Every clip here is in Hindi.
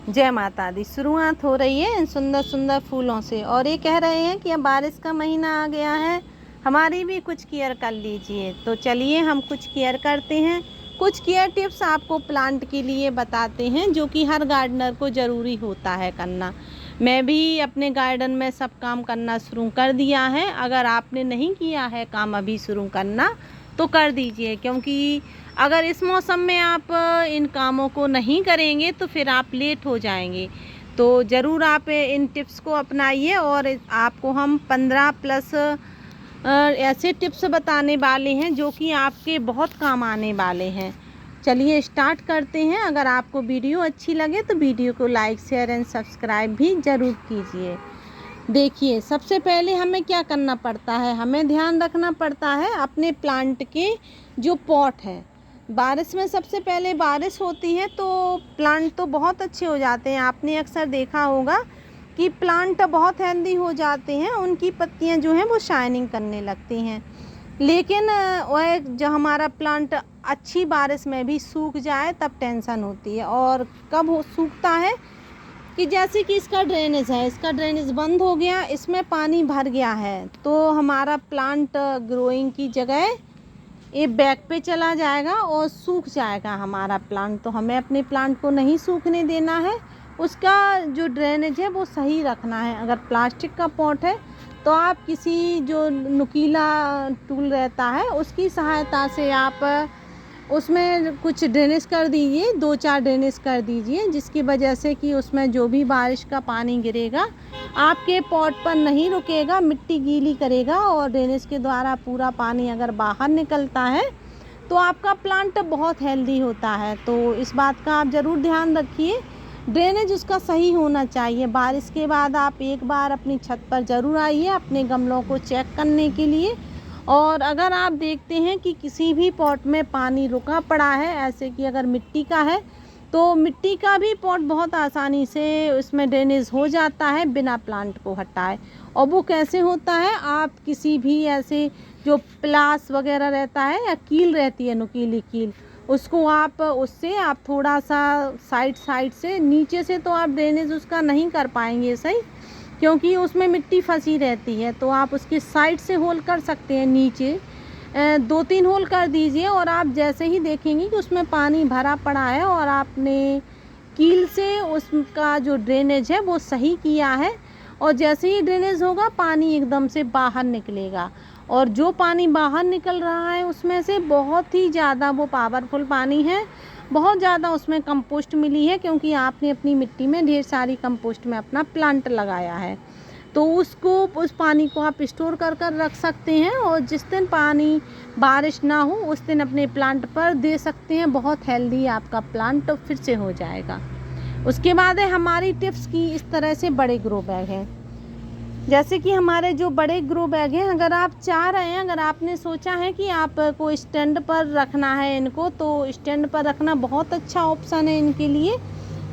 जय माता दी। शुरुआत हो रही है इन सुंदर सुंदर फूलों से और ये कह रहे हैं कि अब बारिश का महीना आ गया है, हमारी भी कुछ केयर कर लीजिए। तो चलिए हम कुछ केयर करते हैं। कुछ केयर टिप्स आपको प्लांट के लिए बताते हैं जो कि हर गार्डनर को ज़रूरी होता है करना। मैं भी अपने गार्डन में सब काम करना शुरू कर दिया है। अगर आपने नहीं किया है काम अभी शुरू करना तो कर दीजिए, क्योंकि अगर इस मौसम में आप इन कामों को नहीं करेंगे तो फिर आप लेट हो जाएंगे। तो ज़रूर आप इन टिप्स को अपनाइए और आपको हम 15 प्लस ऐसे टिप्स बताने वाले हैं जो कि आपके बहुत काम आने वाले हैं। चलिए स्टार्ट करते हैं। अगर आपको वीडियो अच्छी लगे तो वीडियो को लाइक शेयर एंड सब्सक्राइब भी ज़रूर कीजिए। देखिए, सबसे पहले हमें क्या करना पड़ता है, हमें ध्यान रखना पड़ता है अपने प्लांट के जो पॉट हैं। बारिश में सबसे पहले बारिश होती है तो प्लांट तो बहुत अच्छे हो जाते हैं। आपने अक्सर देखा होगा कि प्लांट बहुत हेल्दी हो जाते हैं, उनकी पत्तियां जो हैं वो शाइनिंग करने लगती हैं। लेकिन वह जो हमारा प्लांट अच्छी बारिश में भी सूख जाए तब टेंशन होती है। और कब सूखता है कि जैसे कि इसका ड्रेनेज बंद हो गया, इसमें पानी भर गया है, तो हमारा प्लांट ग्रोइंग की जगह ये बैक पे चला जाएगा और सूख जाएगा हमारा प्लांट। तो हमें अपने प्लांट को नहीं सूखने देना है, उसका जो ड्रेनेज है वो सही रखना है। अगर प्लास्टिक का पॉट है तो आप किसी जो नुकीला टूल रहता है उसकी सहायता से आप उसमें कुछ ड्रेनेज कर दीजिए, 2-4 ड्रेनेज कर दीजिए, जिसकी वजह से कि उसमें जो भी बारिश का पानी गिरेगा आपके पॉट पर नहीं रुकेगा, मिट्टी गीली करेगा और ड्रेनेज के द्वारा पूरा पानी अगर बाहर निकलता है तो आपका प्लांट बहुत हेल्दी होता है। तो इस बात का आप ज़रूर ध्यान रखिए, ड्रेनेज उसका सही होना चाहिए। बारिश के बाद आप एक बार अपनी छत पर ज़रूर आइए अपने गमलों को चेक करने के लिए। और अगर आप देखते हैं कि किसी भी पॉट में पानी रुका पड़ा है, ऐसे कि अगर मिट्टी का है तो मिट्टी का भी पॉट बहुत आसानी से उसमें ड्रेनेज हो जाता है बिना प्लांट को हटाए। और वो कैसे होता है, आप किसी भी ऐसे जो प्लास वगैरह रहता है या कील रहती है, नुकीली कील, उसको आप उससे आप थोड़ा सा साइड से, नीचे से तो आप ड्रेनेज उसका नहीं कर पाएंगे सही, क्योंकि उसमें मिट्टी फंसी रहती है। तो आप उसके साइड से होल कर सकते हैं, नीचे 2-3 होल कर दीजिए। और आप जैसे ही देखेंगे कि उसमें पानी भरा पड़ा है और आपने कील से उसका जो ड्रेनेज है वो सही किया है, और जैसे ही ड्रेनेज होगा पानी एकदम से बाहर निकलेगा। और जो पानी बाहर निकल रहा है उसमें से बहुत ही ज़्यादा वो पावरफुल पानी है, बहुत ज़्यादा उसमें कंपोस्ट मिली है, क्योंकि आपने अपनी मिट्टी में ढेर सारी कंपोस्ट में अपना प्लांट लगाया है। तो उस पानी को आप स्टोर कर रख सकते हैं और जिस दिन पानी बारिश ना हो उस दिन अपने प्लांट पर दे सकते हैं। बहुत हेल्दी आपका प्लांट फिर से हो जाएगा। उसके बाद है हमारी टिप्स की, इस तरह से बड़े ग्रो बैग हैं। जैसे कि हमारे जो बड़े ग्रो बैग हैं, अगर आप चाह रहे हैं, अगर आपने सोचा है कि आपको स्टैंड पर रखना है इनको, तो स्टैंड पर रखना बहुत अच्छा ऑप्शन है इनके लिए।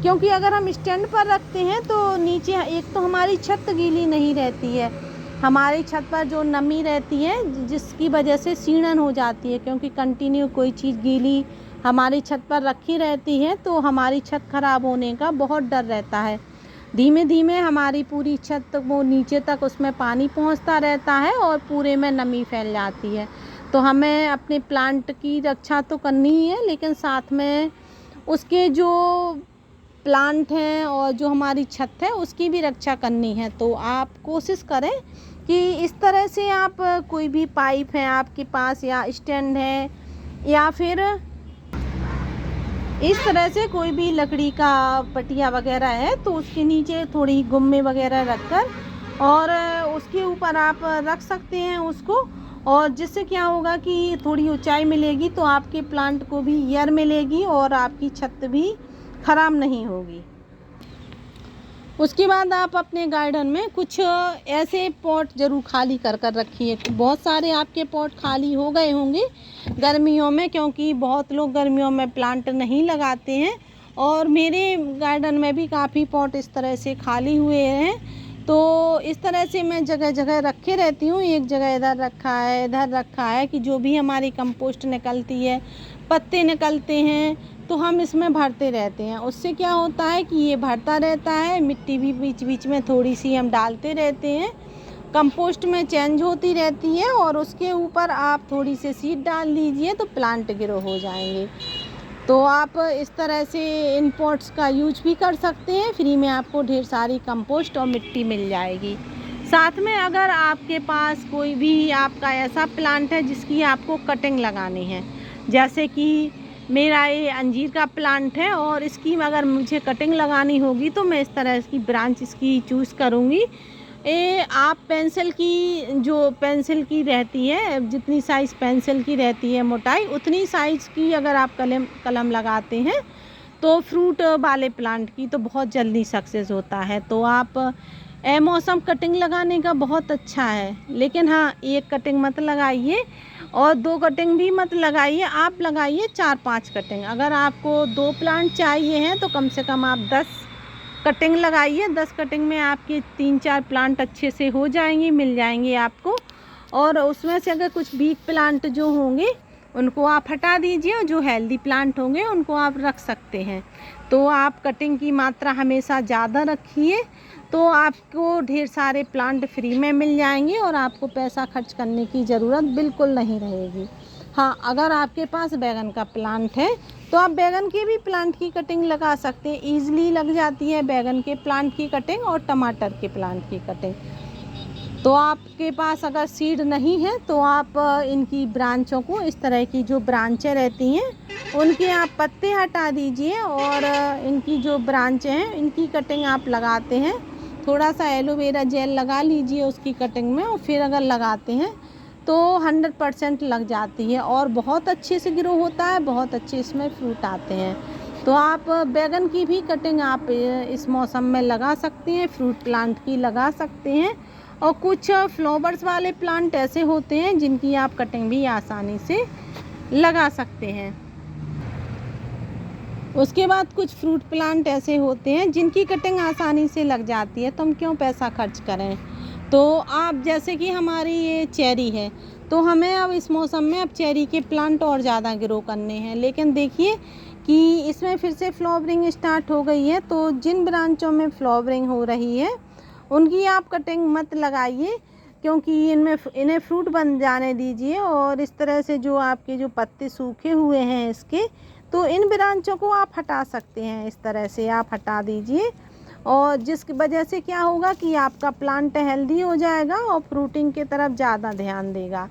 क्योंकि अगर हम स्टैंड पर रखते हैं तो नीचे एक तो हमारी छत गीली नहीं रहती है, हमारी छत पर जो नमी रहती है जिसकी वजह से सीढ़न हो जाती है, क्योंकि कंटिन्यू कोई चीज़ गीली हमारी छत पर रखी रहती है तो हमारी छत ख़राब होने का बहुत डर रहता है। धीमे धीमे हमारी पूरी छत वो नीचे तक उसमें पानी पहुंचता रहता है और पूरे में नमी फैल जाती है। तो हमें अपने प्लांट की रक्षा तो करनी ही है, लेकिन साथ में उसके जो प्लांट हैं और जो हमारी छत है उसकी भी रक्षा करनी है। तो आप कोशिश करें कि इस तरह से आप कोई भी पाइप है आपके पास या स्टैंड है या फिर इस तरह से कोई भी लकड़ी का पटिया वगैरह है तो उसके नीचे थोड़ी गुम्मे वगैरह रखकर और उसके ऊपर आप रख सकते हैं उसको। और जिससे क्या होगा कि थोड़ी ऊंचाई मिलेगी तो आपके प्लांट को भी एयर मिलेगी और आपकी छत भी ख़राब नहीं होगी। उसके बाद आप अपने गार्डन में कुछ ऐसे पॉट ज़रूर खाली कर रखिए। बहुत सारे आपके पॉट खाली हो गए होंगे गर्मियों में, क्योंकि बहुत लोग गर्मियों में प्लांट नहीं लगाते हैं और मेरे गार्डन में भी काफ़ी पॉट इस तरह से खाली हुए हैं। तो इस तरह से मैं जगह जगह रखे रहती हूँ, एक जगह इधर रखा है, इधर रखा है, कि जो भी हमारी कंपोस्ट निकलती है, पत्ते निकलते हैं, तो हम इसमें भरते रहते हैं। उससे क्या होता है कि ये भरता रहता है, मिट्टी भी बीच बीच में थोड़ी सी हम डालते रहते हैं, कंपोस्ट में चेंज होती रहती है, और उसके ऊपर आप थोड़ी सी सीड डाल दीजिए तो प्लांट ग्रो हो जाएंगे। तो आप इस तरह से इन पॉट्स का यूज भी कर सकते हैं। फ्री में आपको ढेर सारी कंपोस्ट और मिट्टी मिल जाएगी। साथ में अगर आपके पास कोई भी आपका ऐसा प्लांट है जिसकी आपको कटिंग लगानी है, जैसे कि मेरा ये अंजीर का प्लांट है और इसकी अगर मुझे कटिंग लगानी होगी तो मैं इस तरह की ब्रांच इसकी चूज़ करूँगी। आप पेंसिल की रहती है, जितनी साइज़ पेंसिल की रहती है मोटाई, उतनी साइज़ की अगर आप कलम लगाते हैं तो फ्रूट वाले प्लांट की तो बहुत जल्दी सक्सेस होता है। तो आप मौसम कटिंग लगाने का बहुत अच्छा है, लेकिन हाँ, एक कटिंग मत लगाइए और 2 कटिंग भी मत लगाइए, आप लगाइए 4-5 कटिंग। अगर आपको 2 प्लांट चाहिए हैं तो कम से कम आप 10 कटिंग लगाइए। 10 कटिंग में आपके 3-4 प्लांट अच्छे से हो जाएंगे, मिल जाएंगे आपको। और उसमें से अगर कुछ वीक प्लांट जो होंगे उनको आप हटा दीजिए, और जो हेल्दी प्लांट होंगे उनको आप रख सकते हैं। तो आप कटिंग की मात्रा हमेशा ज़्यादा रखिए, तो आपको ढेर सारे प्लांट फ्री में मिल जाएंगे और आपको पैसा खर्च करने की ज़रूरत बिल्कुल नहीं रहेगी। हाँ, अगर आपके पास बैगन का प्लांट है तो आप बैगन के भी प्लांट की कटिंग लगा सकते हैं। ईज़िली लग जाती है बैगन के प्लांट की कटिंग और टमाटर के प्लांट की कटिंग। तो आपके पास अगर सीड नहीं है तो आप इनकी ब्रांचों को, इस तरह की जो ब्रांचें रहती हैं उनके आप पत्ते हटा दीजिए, और इनकी जो ब्रांचें हैं इनकी कटिंग आप लगाते हैं। थोड़ा सा एलोवेरा जेल लगा लीजिए उसकी कटिंग में, और फिर अगर लगाते हैं तो 100% लग जाती है और बहुत अच्छे से ग्रो होता है, बहुत अच्छे इसमें फ्रूट आते हैं। तो आप बैगन की भी कटिंग आप इस मौसम में लगा सकते हैं, फ्रूट प्लांट की लगा सकते हैं। और कुछ फ्लावर्स वाले प्लांट ऐसे होते हैं जिनकी आप कटिंग भी आसानी से लगा सकते हैं। उसके बाद कुछ फ्रूट प्लांट ऐसे होते हैं जिनकी कटिंग आसानी से लग जाती है, तो हम क्यों पैसा खर्च करें। तो आप, जैसे कि हमारी ये चेरी है, तो हमें अब इस मौसम में अब चेरी के प्लांट और ज़्यादा ग्रो करने हैं, लेकिन देखिए कि इसमें फिर से फ्लावरिंग स्टार्ट हो गई है। तो जिन ब्रांचों में फ्लावरिंग हो रही है उनकी आप कटिंग मत लगाइए, क्योंकि इन्हें फ्रूट बन जाने दीजिए। और इस तरह से जो आपके जो पत्ते सूखे हुए हैं इसके, तो इन ब्रांचों को आप हटा सकते हैं, इस तरह से आप हटा दीजिए। और जिसकी वजह से क्या होगा कि आपका प्लांट हेल्दी हो जाएगा और फ्रूटिंग की तरफ ज़्यादा ध्यान देगा।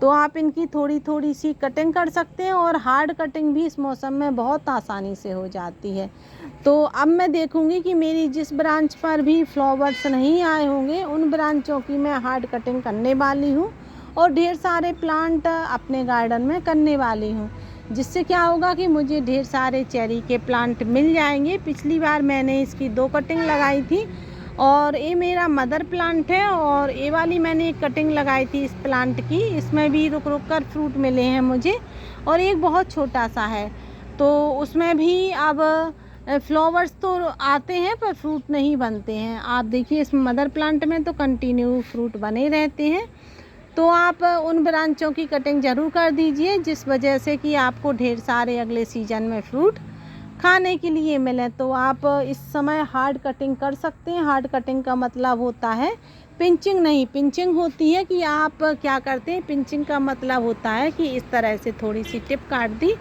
तो आप इनकी थोड़ी थोड़ी सी कटिंग कर सकते हैं, और हार्ड कटिंग भी इस मौसम में बहुत आसानी से हो जाती है। तो अब मैं देखूंगी कि मेरी जिस ब्रांच पर भी फ्लावर्स नहीं आए होंगे उन ब्रांचों की मैं हार्ड कटिंग करने वाली हूँ, और ढेर सारे प्लांट अपने गार्डन में करने वाली हूँ, जिससे क्या होगा कि मुझे ढेर सारे चेरी के प्लांट मिल जाएंगे। पिछली बार मैंने इसकी 2 कटिंग लगाई थी, और ये मेरा मदर प्लांट है, और ये वाली मैंने एक कटिंग लगाई थी इस प्लांट की, इसमें भी रुक रुक कर फ्रूट मिले हैं मुझे, और एक बहुत छोटा सा है। तो उसमें भी अब फ्लावर्स तो आते हैं पर फ्रूट नहीं बनते हैं। आप देखिए इस मदर प्लांट में तो कंटिन्यू फ्रूट बने रहते हैं। तो आप उन ब्रांचों की कटिंग ज़रूर कर दीजिए, जिस वजह से कि आपको ढेर सारे अगले सीजन में फ्रूट खाने के लिए मिले। तो आप इस समय हार्ड कटिंग कर सकते हैं। हार्ड कटिंग का मतलब होता है पिंचिंग नहीं। पिंचिंग होती है कि आप क्या करते हैं, पिंचिंग का मतलब होता है कि इस तरह से थोड़ी सी टिप काट दी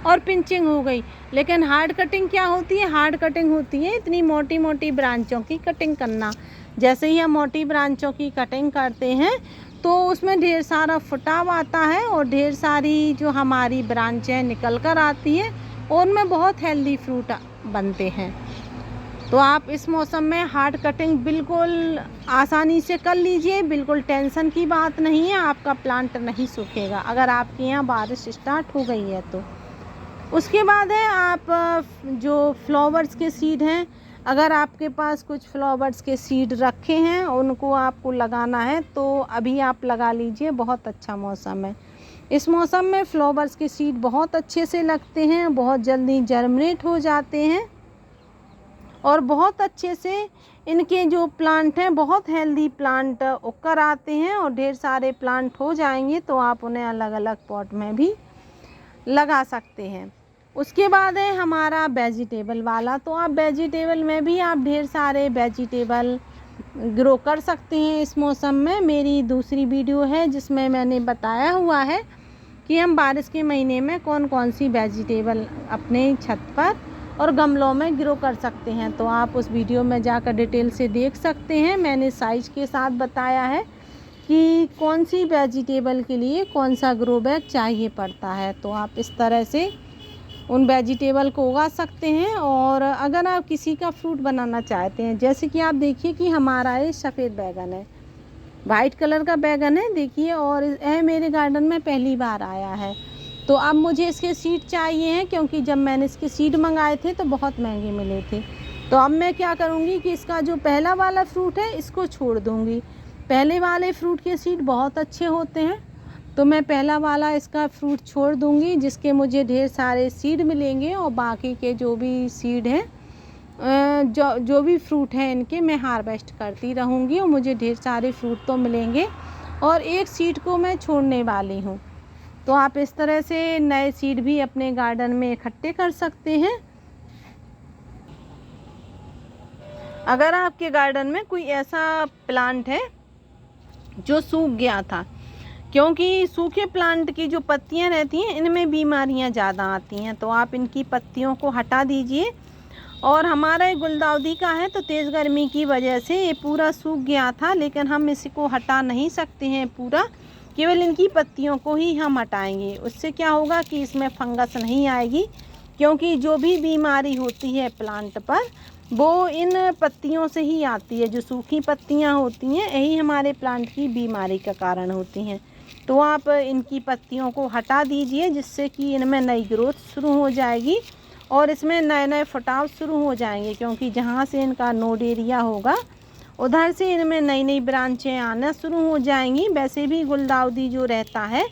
और पिंचिंग हो गई। लेकिन हार्ड कटिंग क्या होती है, हार्ड कटिंग होती है इतनी मोटी मोटी ब्रांचों की कटिंग करना। जैसे ही हम मोटी ब्रांचों की कटिंग करते हैं तो उसमें ढेर सारा फुटाव आता है, और ढेर सारी जो हमारी ब्रांचें निकल कर आती है और उनमें बहुत हेल्दी फ्रूट बनते हैं। तो आप इस मौसम में हार्ड कटिंग बिल्कुल आसानी से कर लीजिए, बिल्कुल टेंशन की बात नहीं है, आपका प्लांट नहीं सूखेगा अगर आपके यहाँ बारिश स्टार्ट हो गई है तो। उसके बाद है आप जो फ्लावर्स के सीड हैं, अगर आपके पास कुछ फ्लावर्स के सीड रखे हैं उनको आपको लगाना है तो अभी आप लगा लीजिए, बहुत अच्छा मौसम है। इस मौसम में फ्लावर्स के सीड बहुत अच्छे से लगते हैं, बहुत जल्दी जर्मिनेट हो जाते हैं, और बहुत अच्छे से इनके जो प्लांट हैं बहुत हेल्दी प्लांट उगकर आते हैं, और ढेर सारे प्लांट हो जाएंगे तो आप उन्हें अलग अलग पॉट में भी लगा सकते हैं। उसके बाद है हमारा वेजिटेबल वाला। तो आप वेजिटेबल में भी आप ढेर सारे वेजिटेबल ग्रो कर सकते हैं इस मौसम में। मेरी दूसरी वीडियो है जिसमें मैंने बताया हुआ है कि हम बारिश के महीने में कौन कौन सी वेजिटेबल अपने छत पर और गमलों में ग्रो कर सकते हैं। तो आप उस वीडियो में जाकर डिटेल से देख सकते हैं। मैंने साइज के साथ बताया है कि कौन सी वेजिटेबल के लिए कौन सा ग्रो बैग चाहिए पड़ता है। तो आप इस तरह से उन वेजिटेबल को उगा सकते हैं। और अगर आप किसी का फ्रूट बनाना चाहते हैं, जैसे कि आप देखिए कि हमारा ये सफ़ेद बैगन है, वाइट कलर का बैगन है देखिए, और यह मेरे गार्डन में पहली बार आया है। तो अब मुझे इसके सीड चाहिए हैं, क्योंकि जब मैंने इसके सीड मंगाए थे तो बहुत महंगे मिले थे। तो अब मैं क्या करूँगी कि इसका जो पहला वाला फ्रूट है इसको छोड़ दूँगी। पहले वाले फ्रूट के सीड बहुत अच्छे होते हैं, तो मैं पहला वाला इसका फ्रूट छोड़ दूँगी, जिसके मुझे ढेर सारे सीड मिलेंगे। और बाकी के जो भी सीड हैं, जो भी फ्रूट हैं इनके मैं हार्वेस्ट करती रहूँगी और मुझे ढेर सारे फ्रूट तो मिलेंगे। और एक सीड को मैं छोड़ने वाली हूँ। तो आप इस तरह से नए सीड भी अपने गार्डन में इकट्ठे कर सकते हैं। अगर आपके गार्डन में कोई ऐसा प्लांट है जो सूख गया था, क्योंकि सूखे प्लांट की जो पत्तियां रहती हैं इनमें बीमारियां ज़्यादा आती हैं, तो आप इनकी पत्तियों को हटा दीजिए। और हमारा गुलदाउदी का है तो तेज़ गर्मी की वजह से ये पूरा सूख गया था, लेकिन हम इसको हटा नहीं सकते हैं पूरा, केवल इनकी पत्तियों को ही हम हटाएंगे। उससे क्या होगा कि इसमें फंगस नहीं आएगी, क्योंकि जो भी बीमारी होती है प्लांट पर वो इन पत्तियों से ही आती है। जो सूखी पत्तियां होती हैं यही हमारे प्लांट की बीमारी का कारण होती हैं। तो आप इनकी पत्तियों को हटा दीजिए, जिससे कि इनमें नई ग्रोथ शुरू हो जाएगी और इसमें नए नए फुटाव शुरू हो जाएंगे, क्योंकि जहाँ से इनका नोड एरिया होगा उधर से इनमें नई नई ब्रांचें आना शुरू हो जाएंगी। वैसे भी गुलदाउदी जो रहता है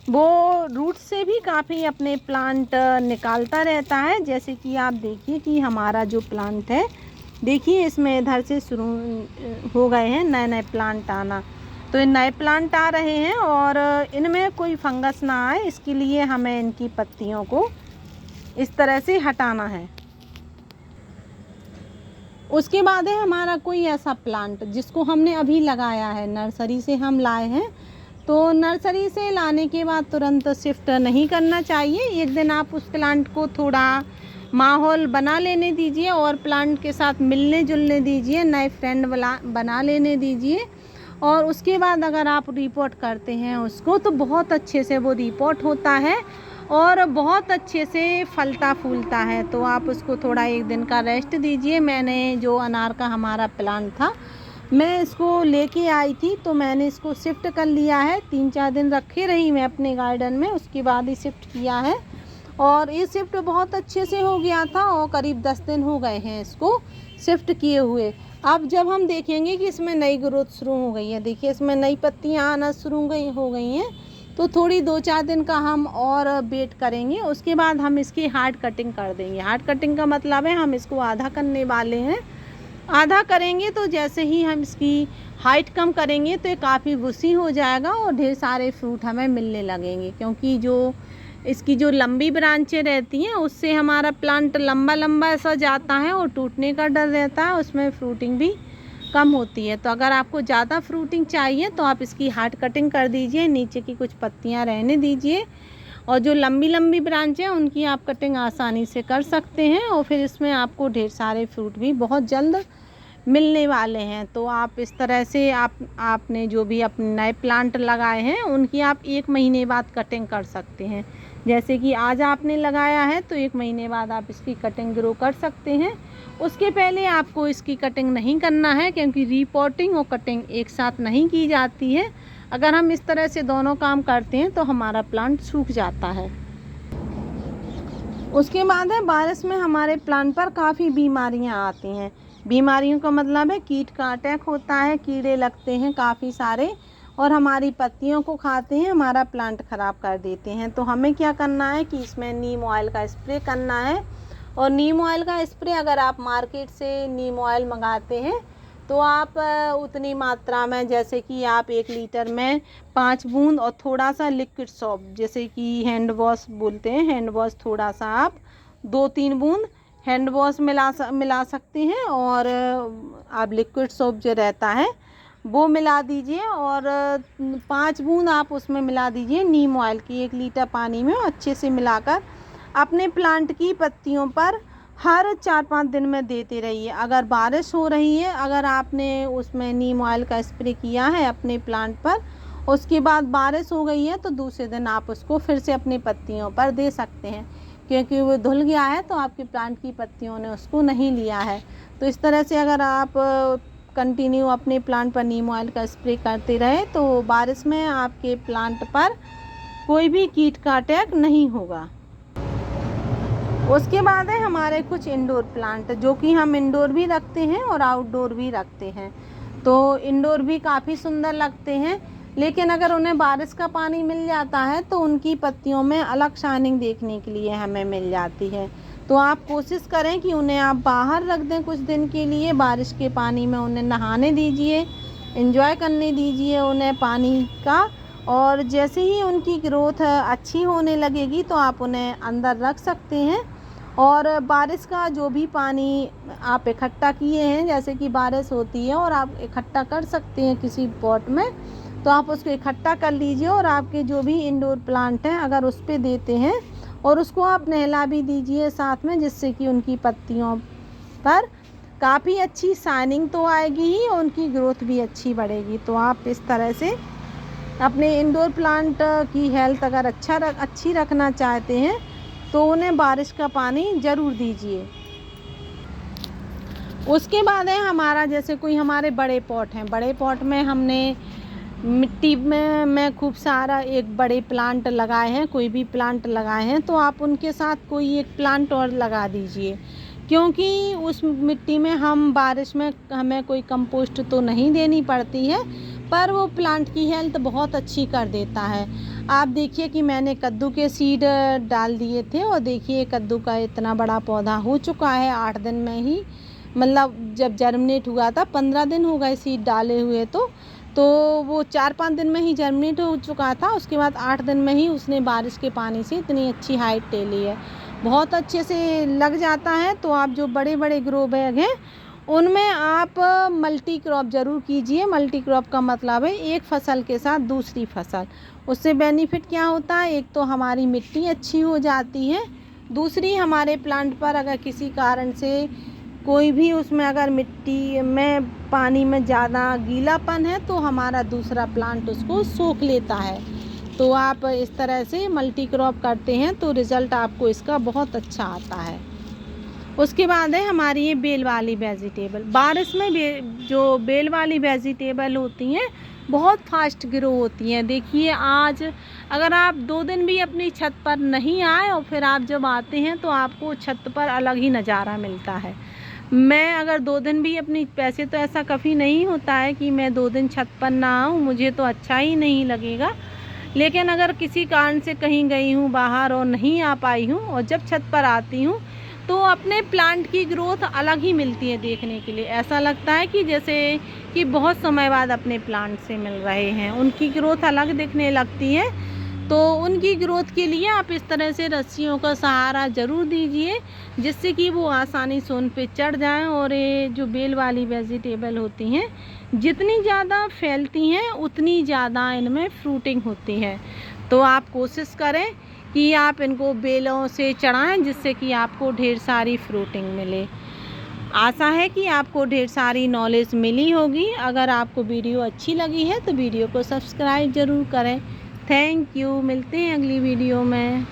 वो रूट से भी काफ़ी अपने प्लांट निकालता रहता है। जैसे कि आप देखिए कि हमारा जो प्लांट है, देखिए इसमें इधर से शुरू हो गए हैं नए नए प्लांट आना। तो ये नए प्लांट आ रहे हैं और इनमें कोई फंगस ना आए, इसके लिए हमें इनकी पत्तियों को इस तरह से हटाना है। उसके बाद है हमारा कोई ऐसा प्लांट जिसको हमने अभी लगाया है, नर्सरी से हम लाए हैं। तो नर्सरी से लाने के बाद तुरंत शिफ्ट नहीं करना चाहिए। एक दिन आप उस प्लांट को थोड़ा माहौल बना लेने दीजिए और प्लांट के साथ मिलने जुलने दीजिए, नए फ्रेंड बना लेने दीजिए। और उसके बाद अगर आप रिपोर्ट करते हैं उसको तो बहुत अच्छे से वो रिपोर्ट होता है और बहुत अच्छे से फलता फूलता है। तो आप उसको थोड़ा एक दिन का रेस्ट दीजिए। मैंने जो अनार का हमारा प्लांट था, मैं इसको लेके आई थी, तो मैंने इसको शिफ्ट कर लिया है। 3-4 दिन रखे रही मैं अपने गार्डन में, उसके बाद ही शिफ्ट किया है। और ये शिफ्ट बहुत अच्छे से हो गया था और करीब 10 दिन हो गए हैं इसको शिफ्ट किए हुए। अब जब हम देखेंगे कि इसमें नई ग्रोथ शुरू हो गई है, देखिए इसमें नई पत्तियां आना शुरू हो गई हैं, तो थोड़ी 2-4 दिन का हम और वेट करेंगे। उसके बाद हम इसकी हार्ड कटिंग कर देंगे। हार्ड कटिंग का मतलब है हम इसको आधा करने वाले हैं। आधा करेंगे तो जैसे ही हम इसकी हाइट कम करेंगे तो ये काफ़ी वुसी हो जाएगा और ढेर सारे फ्रूट हमें मिलने लगेंगे, क्योंकि जो इसकी जो लंबी ब्रांचें रहती हैं उससे हमारा प्लांट लंबा लंबा सा जाता है और टूटने का डर रहता है, उसमें फ्रूटिंग भी कम होती है। तो अगर आपको ज़्यादा फ्रूटिंग चाहिए तो आप इसकी हार्ड कटिंग कर दीजिए, नीचे की कुछ पत्तियां रहने दीजिए और जो लंबी लंबी ब्रांचें हैं उनकी आप कटिंग आसानी से कर सकते हैं और फिर इसमें आपको ढेर सारे फ्रूट भी बहुत जल्द मिलने वाले हैं। तो आप इस तरह से आपने जो भी अपने नए प्लांट लगाए हैं उनकी आप 1 महीने बाद कटिंग कर सकते हैं। जैसे कि आज आपने लगाया है तो 1 महीने बाद आप इसकी कटिंग ग्रो कर सकते हैं। उसके पहले आपको इसकी कटिंग नहीं करना है, क्योंकि रिपोर्टिंग और कटिंग एक साथ नहीं की जाती है। अगर हम इस तरह से दोनों काम करते हैं तो हमारा प्लांट सूख जाता है। उसके बाद है बारिश में हमारे प्लांट पर काफ़ी बीमारियां आती हैं। बीमारियों का मतलब है कीट का अटैक होता है, कीड़े लगते हैं काफ़ी सारे और हमारी पत्तियों को खाते हैं, हमारा प्लांट ख़राब कर देते हैं। तो हमें क्या करना है कि इसमें नीम ऑयल का स्प्रे करना है। और नीम ऑयल का स्प्रे अगर आप मार्केट से नीम ऑयल मंगाते हैं तो आप उतनी मात्रा में, जैसे कि आप 1 लीटर में 5 बूंद और थोड़ा सा लिक्विड सोप, जैसे कि हैंड वॉश बोलते हैं, हैंड वॉश थोड़ा सा आप 2-3 बूंद हैंड वॉश मिला सकते हैं, और आप लिक्विड सोप जो रहता है वो मिला दीजिए, और 5 बूंद आप उसमें मिला दीजिए नीम ऑयल की 1 लीटर पानी में, अच्छे से मिलाकर अपने प्लांट की पत्तियों पर हर 4-5 दिन में देते रहिए। अगर बारिश हो रही है, अगर आपने उसमें नीम ऑयल का स्प्रे किया है अपने प्लांट पर, उसके बाद बारिश हो गई है, तो दूसरे दिन आप उसको फिर से अपनी पत्तियों पर दे सकते हैं, क्योंकि वो धुल गया है तो आपके प्लांट की पत्तियों ने उसको नहीं लिया है। तो इस तरह से अगर आप कंटिन्यू अपने प्लांट पर नीम ऑयल का स्प्रे करते रहे तो बारिश में आपके प्लांट पर कोई भी कीट का अटैक नहीं होगा। उसके बाद है हमारे कुछ इंडोर प्लांट, जो कि हम इंडोर भी रखते हैं और आउटडोर भी रखते हैं। तो इंडोर भी काफ़ी सुंदर लगते हैं, लेकिन अगर उन्हें बारिश का पानी मिल जाता है तो उनकी पत्तियों में अलग शाइनिंग देखने के लिए हमें मिल जाती है। तो आप कोशिश करें कि उन्हें आप बाहर रख दें कुछ दिन के लिए, बारिश के पानी में उन्हें नहाने दीजिए, एंजॉय करने दीजिए उन्हें पानी का, और जैसे ही उनकी ग्रोथ अच्छी होने लगेगी तो आप उन्हें अंदर रख सकते हैं। और बारिश का जो भी पानी आप इकट्ठा किए हैं, जैसे कि बारिश होती है और आप इकट्ठा कर सकते हैं किसी पॉट में, तो आप उसको इकट्ठा कर लीजिए, और आपके जो भी इंडोर प्लांट हैं अगर उस पे देते हैं, और उसको आप नहला भी दीजिए साथ में, जिससे कि उनकी पत्तियों पर काफ़ी अच्छी शाइनिंग तो आएगी ही और उनकी ग्रोथ भी अच्छी बढ़ेगी। तो आप इस तरह से अपने इंडोर प्लांट की हेल्थ अगर अच्छी रखना चाहते हैं तो उन्हें बारिश का पानी ज़रूर दीजिए। उसके बाद है हमारा, जैसे कोई हमारे बड़े पॉट हैं, बड़े पॉट में हमने मिट्टी में खूब सारा एक बड़े प्लांट लगाए हैं, कोई भी प्लांट लगाए हैं, तो आप उनके साथ कोई एक प्लांट और लगा दीजिए, क्योंकि उस मिट्टी में हम बारिश में हमें कोई कंपोस्ट तो नहीं देनी पड़ती है, पर वो प्लांट की हेल्थ बहुत अच्छी कर देता है। आप देखिए कि मैंने कद्दू के सीड डाल दिए थे, और देखिए कद्दू का इतना बड़ा पौधा हो चुका है 8 दिन में ही, मतलब जब जर्मिनेट हुआ था 15 दिन हो गए सीड डाले हुए, तो वो 4-5 दिन में ही जर्मिनेट हो चुका था। उसके बाद 8 दिन में ही उसने बारिश के पानी से इतनी अच्छी हाइट ले ली है, बहुत अच्छे से लग जाता है। तो आप जो बड़े बड़े ग्रो बैग हैं उनमें आप मल्टी क्रॉप ज़रूर कीजिए। मल्टी क्रॉप का मतलब है एक फसल के साथ दूसरी फसल। उससे बेनिफिट क्या होता है, एक तो हमारी मिट्टी अच्छी हो जाती है, दूसरी हमारे प्लांट पर अगर किसी कारण से कोई भी उसमें अगर मिट्टी में पानी में ज़्यादा गीलापन है तो हमारा दूसरा प्लांट उसको सोख लेता है। तो आप इस तरह से मल्टी क्रॉप करते हैं तो रिज़ल्ट आपको इसका बहुत अच्छा आता है। उसके बाद है हमारी ये बेल वाली वेजिटेबल। बारिश में जो बेल वाली वेजिटेबल होती हैं बहुत फास्ट ग्रो होती हैं। देखिए आज अगर आप 2 दिन भी अपनी छत पर नहीं आए और फिर आप जब आते हैं तो आपको छत पर अलग ही नज़ारा मिलता है। मैं अगर 2 दिन भी अपनी, पैसे तो ऐसा कभी नहीं होता है कि मैं 2 दिन छत पर ना आऊँ, मुझे तो अच्छा ही नहीं लगेगा, लेकिन अगर किसी कारण से कहीं गई हूँ बाहर और नहीं आ पाई हूँ और जब छत पर आती हूँ तो अपने प्लांट की ग्रोथ अलग ही मिलती है देखने के लिए। ऐसा लगता है कि जैसे कि बहुत समय बाद अपने प्लांट से मिल रहे हैं, उनकी ग्रोथ अलग दिखने लगती है। तो उनकी ग्रोथ के लिए आप इस तरह से रस्सियों का सहारा ज़रूर दीजिए, जिससे कि वो आसानी से उन पे चढ़ जाएं। और ये जो बेल वाली वेजिटेबल होती हैं जितनी ज़्यादा फैलती हैं उतनी ज़्यादा इनमें फ्रूटिंग होती है। तो आप कोशिश करें कि आप इनको बेलों से चढ़ाएं, जिससे कि आपको ढेर सारी फ्रूटिंग मिले। आशा है कि आपको ढेर सारी नॉलेज मिली होगी। अगर आपको वीडियो अच्छी लगी है तो वीडियो को सब्सक्राइब ज़रूर करें। थैंक यू, मिलते हैं अगली वीडियो में।